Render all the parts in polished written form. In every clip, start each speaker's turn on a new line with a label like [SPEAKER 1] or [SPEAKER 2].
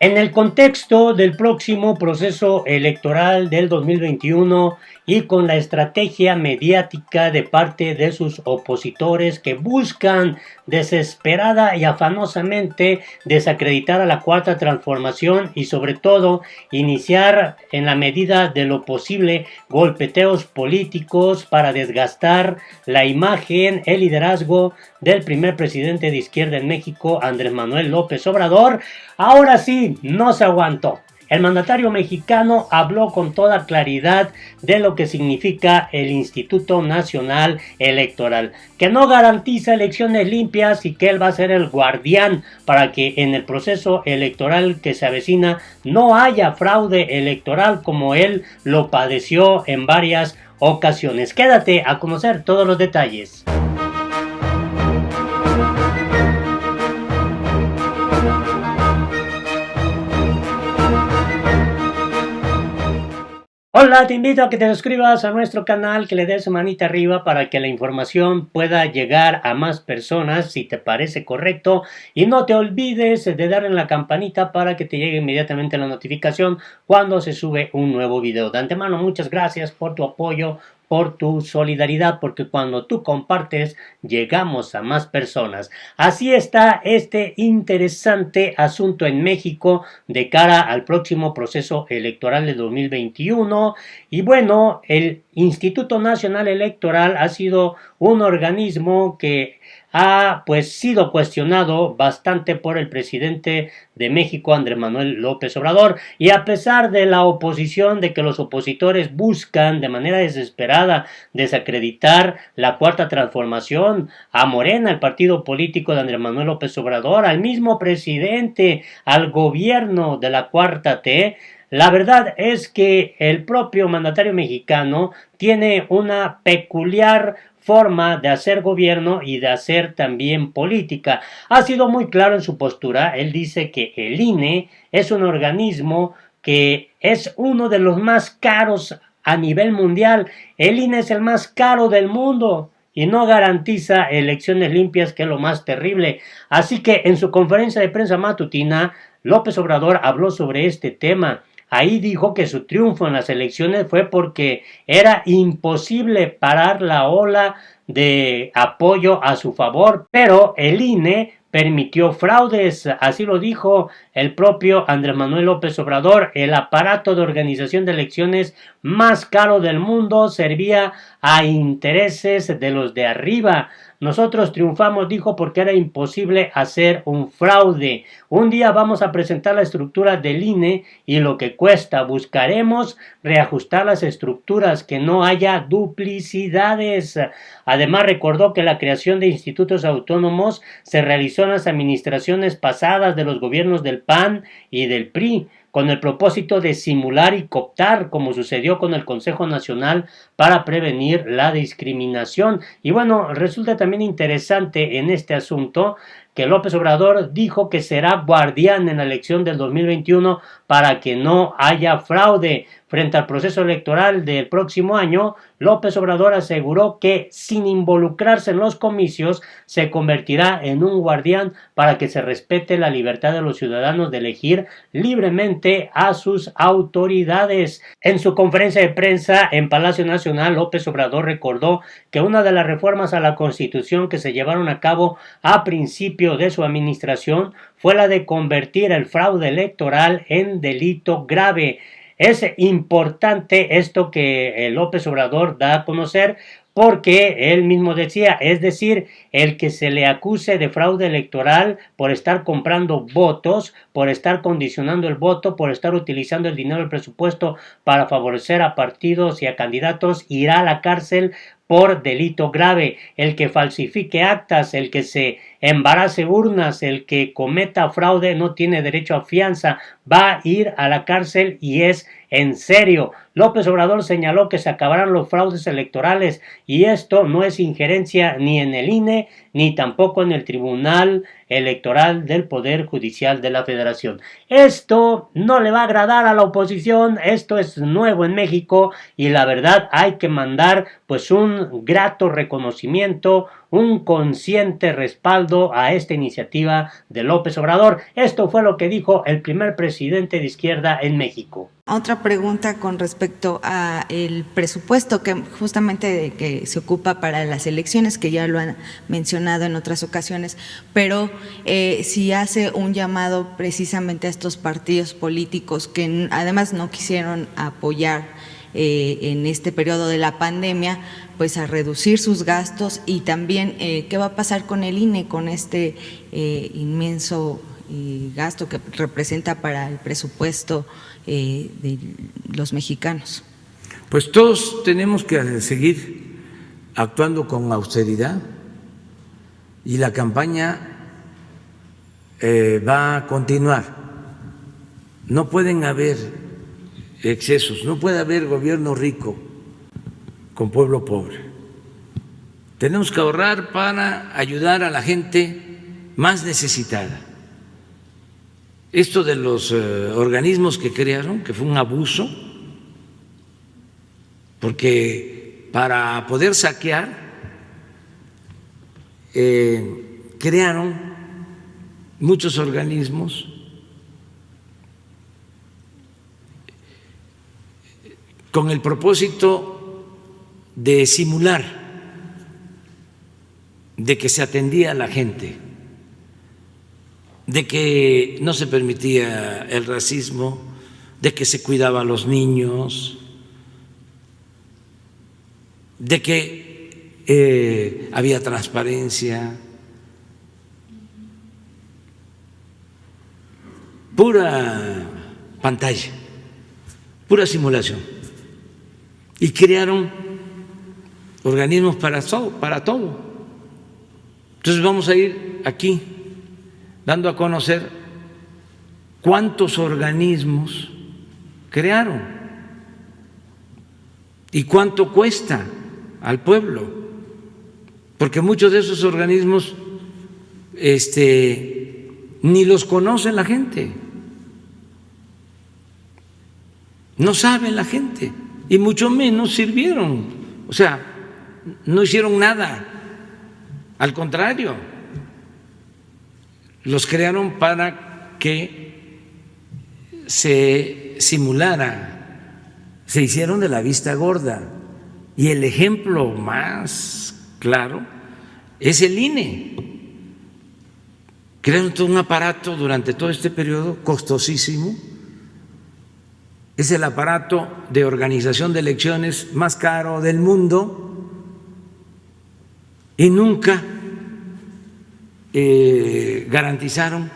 [SPEAKER 1] En el contexto del próximo proceso electoral del 2021 y con la estrategia mediática de parte de sus opositores que buscan desesperada y afanosamente desacreditar a la Cuarta Transformación y sobre todo iniciar en la medida de lo posible golpeteos políticos para desgastar la imagen, el liderazgo del primer presidente de izquierda en México, Andrés Manuel López Obrador. Ahora sí, no se aguantó. El mandatario mexicano habló con toda claridad de lo que significa el Instituto Nacional Electoral, que no garantiza elecciones limpias y que él va a ser el guardián para que en el proceso electoral que se avecina no haya fraude electoral como él lo padeció en varias ocasiones. Quédate a conocer todos los detalles. Hola, te invito a que te suscribas a nuestro canal, que le des manita arriba para que la información pueda llegar a más personas si te parece correcto, y no te olvides de darle en la campanita para que te llegue inmediatamente la notificación cuando se sube un nuevo video. De antemano, muchas gracias por tu apoyo, por tu solidaridad, porque cuando tú compartes llegamos a más personas. Así está este interesante asunto en México de cara al próximo proceso electoral de 2021. Y bueno, el Instituto Nacional Electoral ha sido un organismo que ha sido cuestionado bastante por el presidente de México, Andrés Manuel López Obrador, y a pesar de la oposición, de que los opositores buscan de manera desesperada desacreditar la Cuarta Transformación, a Morena, el partido político de Andrés Manuel López Obrador, al mismo presidente, al gobierno de la Cuarta T, la verdad es que el propio mandatario mexicano tiene una peculiar forma de hacer gobierno y de hacer también política. Ha sido muy claro en su postura. Él dice que el INE es un organismo que es uno de los más caros a nivel mundial. El INE es el más caro del mundo y no garantiza elecciones limpias, que es lo más terrible. Así que en su conferencia de prensa matutina, López Obrador habló sobre este tema. Ahí dijo que su triunfo en las elecciones fue porque era imposible parar la ola de apoyo a su favor, pero el INE permitió fraudes, así lo dijo el propio Andrés Manuel López Obrador. El aparato de organización de elecciones más caro del mundo servía a intereses de los de arriba. Nosotros triunfamos, dijo, porque era imposible hacer un fraude. Un día vamos a presentar la estructura del INE y lo que cuesta. Buscaremos reajustar las estructuras, que no haya duplicidades. Además, recordó que la creación de institutos autónomos se realizó en las administraciones pasadas de los gobiernos del PAN y del PRI, con el propósito de simular y cooptar, como sucedió con el Consejo Nacional para prevenir la discriminación. Y bueno, resulta también interesante en este asunto que López Obrador dijo que será guardián en la elección del 2021 para que no haya fraude. Frente al proceso electoral del próximo año, López Obrador aseguró que sin involucrarse en los comicios se convertirá en un guardián para que se respete la libertad de los ciudadanos de elegir libremente a sus autoridades. En su conferencia de prensa en Palacio Nacional, López Obrador recordó que una de las reformas a la Constitución que se llevaron a cabo a principio de su administración fue la de convertir el fraude electoral en delito grave. Es importante esto que López Obrador da a conocer, porque él mismo decía, es decir, el que se le acuse de fraude electoral por estar comprando votos, por estar condicionando el voto, por estar utilizando el dinero del presupuesto para favorecer a partidos y a candidatos, irá a la cárcel por delito grave. El que falsifique actas, el que se embarace urnas, el que cometa fraude no tiene derecho a fianza, va a ir a la cárcel, y es en serio. López Obrador señaló que se acabarán los fraudes electorales, y esto no es injerencia ni en el INE ni tampoco en el Tribunal Electoral del Poder Judicial de la Federación. Esto no le va a agradar a la oposición, esto es nuevo en México, y la verdad hay que mandar un grato reconocimiento, un consciente respaldo a esta iniciativa de López Obrador. Esto fue lo que dijo el primer presidente de izquierda en México.
[SPEAKER 2] Otra pregunta con respecto a el presupuesto que justamente que se ocupa para las elecciones, que ya lo han mencionado en otras ocasiones, pero si hace un llamado precisamente a estos partidos políticos que además no quisieron apoyar en este periodo de la pandemia, pues a reducir sus gastos, y también qué va a pasar con el INE, con este inmenso gasto que representa para el presupuesto de los mexicanos.
[SPEAKER 3] Pues todos tenemos que seguir actuando con austeridad y la campaña va a continuar. No pueden haber excesos, no puede haber gobierno rico con pueblo pobre. Tenemos que ahorrar para ayudar a la gente más necesitada. Esto de los organismos que crearon, que fue un abuso, porque para poder saquear crearon muchos organismos con el propósito de simular de que se atendía a la gente, de que no se permitía el racismo, de que se cuidaba a los niños, de que había transparencia, pura pantalla, pura simulación. Y crearon organismos para todo. Entonces vamos a ir aquí dando a conocer cuántos organismos crearon y cuánto cuesta al pueblo, porque muchos de esos organismos ni los conoce la gente, no sabe la gente, y mucho menos sirvieron, o sea, no hicieron nada, al contrario, los crearon para que se simulara, se hicieron de la vista gorda, y el ejemplo más claro es el INE. Crearon todo un aparato durante todo este periodo costosísimo. Es el aparato de organización de elecciones más caro del mundo y nunca garantizaron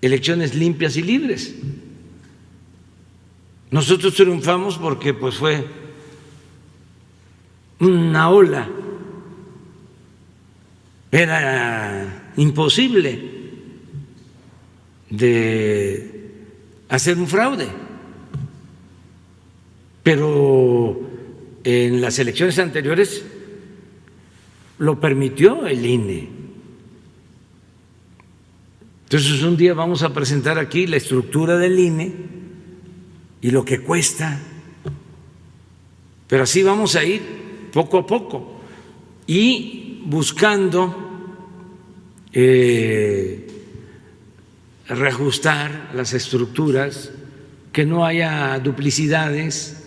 [SPEAKER 3] elecciones limpias y libres. Nosotros triunfamos porque pues fue una ola, era imposible de hacer un fraude, pero en las elecciones anteriores lo permitió el INE. Entonces un día vamos a presentar aquí la estructura del INE y lo que cuesta, pero así vamos a ir poco a poco y buscando reajustar las estructuras, que no haya duplicidades.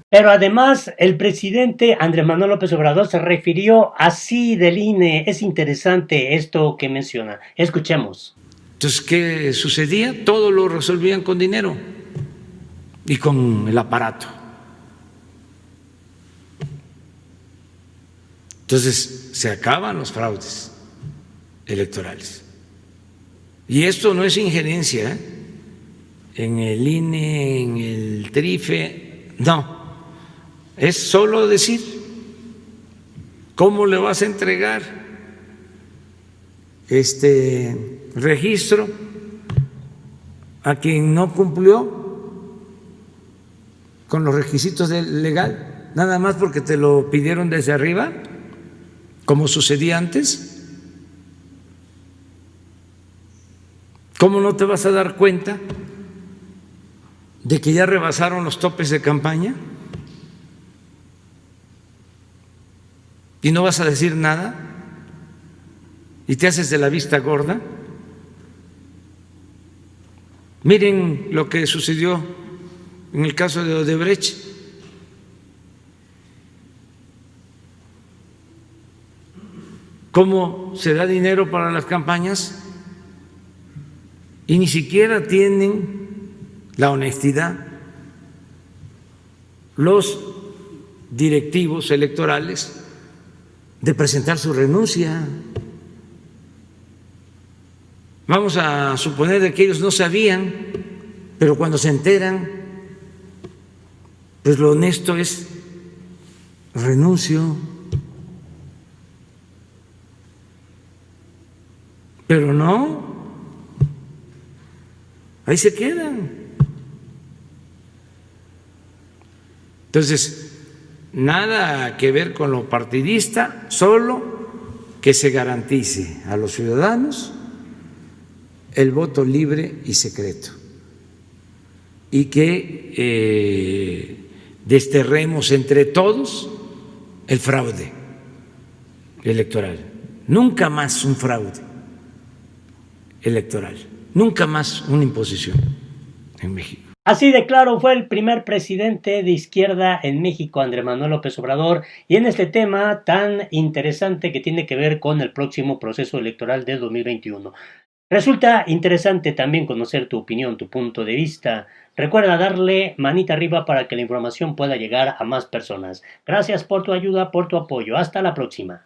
[SPEAKER 1] Pero además el presidente Andrés Manuel López Obrador se refirió así del INE. Es interesante esto que menciona. Escuchemos.
[SPEAKER 3] Entonces, ¿qué sucedía? Todo lo resolvían con dinero y con el aparato. Entonces, se acaban los fraudes electorales. Y esto no es injerencia en el INE, en el TRIFE, no. Es solo decir, ¿cómo le vas a entregar este registro a quien no cumplió con los requisitos legal, nada más porque te lo pidieron desde arriba, como sucedía antes? ¿Cómo no te vas a dar cuenta de que ya rebasaron los topes de campaña? y no vas a decir nada y te haces de la vista gorda. Miren lo que sucedió en el caso de Odebrecht. Cómo se da dinero para las campañas y ni siquiera tienen la honestidad los directivos electorales de presentar su renuncia. Vamos a suponer de que ellos no sabían, pero cuando se enteran, pues lo honesto es renuncio. Pero no, ahí se quedan. Entonces, nada que ver con lo partidista, solo que se garantice a los ciudadanos el voto libre y secreto y que desterremos entre todos el fraude electoral. Nunca más un fraude electoral, nunca más una imposición en México.
[SPEAKER 1] Así de claro fue el primer presidente de izquierda en México, Andrés Manuel López Obrador, y en este tema tan interesante que tiene que ver con el próximo proceso electoral de 2021. Resulta interesante también conocer tu opinión, tu punto de vista. Recuerda darle manita arriba para que la información pueda llegar a más personas. Gracias por tu ayuda, por tu apoyo. Hasta la próxima.